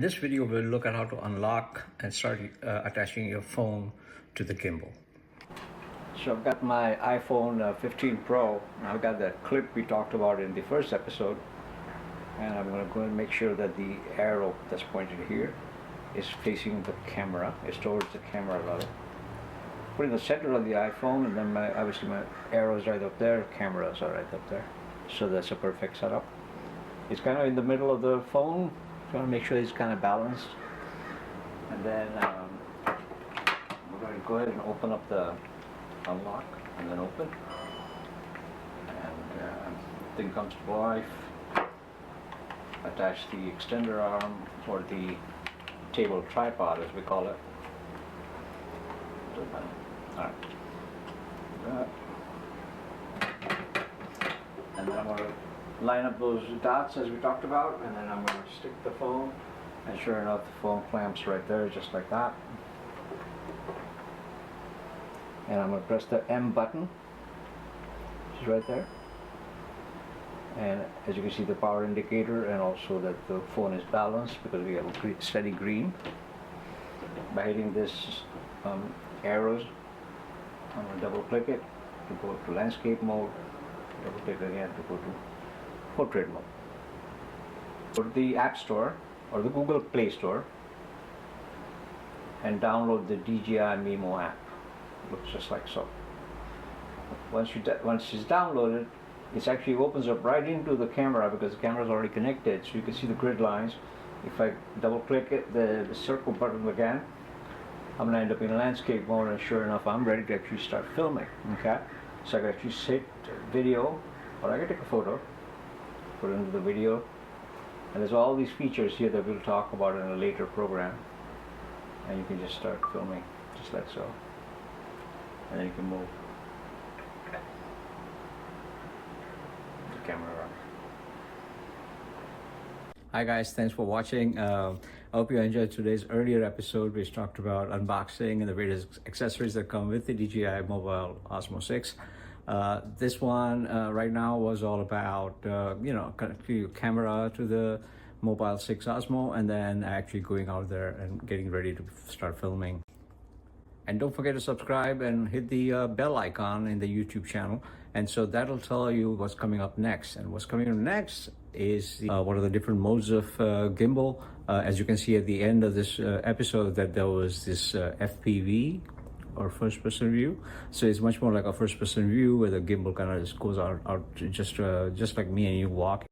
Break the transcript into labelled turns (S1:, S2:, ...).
S1: In this video, we'll look at how to unlock and start attaching your phone to the gimbal. So I've got my iPhone 15 Pro, and I've got that clip we talked about in the first episode, and I'm going to go and make sure that the arrow that's pointed here is facing the camera, is towards the camera rather. Put in the center of the iPhone, and then obviously my arrow is right up there, cameras are right up there. So that's a perfect setup. It's kind of in the middle of the phone. Trying to make sure it's kind of balanced, and then we're going to go ahead and open up the unlock, and then open, and thing comes to life. Attach the extender arm, or the table tripod as we call it. Alright. And then I'm going to line up those dots as we talked about, and then I'm going to stick the phone, and sure enough the phone clamps right there just like that. And I'm going to press the M button, which is right there, and as you can see the power indicator, and also that the phone is balanced because we have a steady green. By hitting this arrows, I'm going to double click it to go to landscape mode, double click again to go to portrait mode. Go to the App Store or the Google Play Store and download the DJI MIMO app. It looks just like so. Once it's downloaded, it actually opens up right into the camera because the camera is already connected, so you can see the grid lines. If I double click it, the circle button again, I'm going to end up in landscape mode, and sure enough I'm ready to actually start filming. Okay, so I can actually hit video, or I can take a photo, put it into the video, and there's all these features here that we'll talk about in a later program, and you can just start filming just like so, and then you can move the camera around. Hi guys, thanks for watching. I hope you enjoyed today's earlier episode which talked about unboxing and the various accessories that come with the DJI Mobile Osmo 6. This one right now was all about connecting your camera to the Mobile 6 Osmo, and then actually going out there and getting ready to start filming. And don't forget to subscribe and hit the bell icon in the YouTube channel, and so that'll tell you what's coming up next. And what's coming up next is one of the different modes of gimbal. As you can see at the end of this episode, that there was this FPV, or first person view. So it's much more like a first person view where the gimbal kind of just goes out just like me and you walk.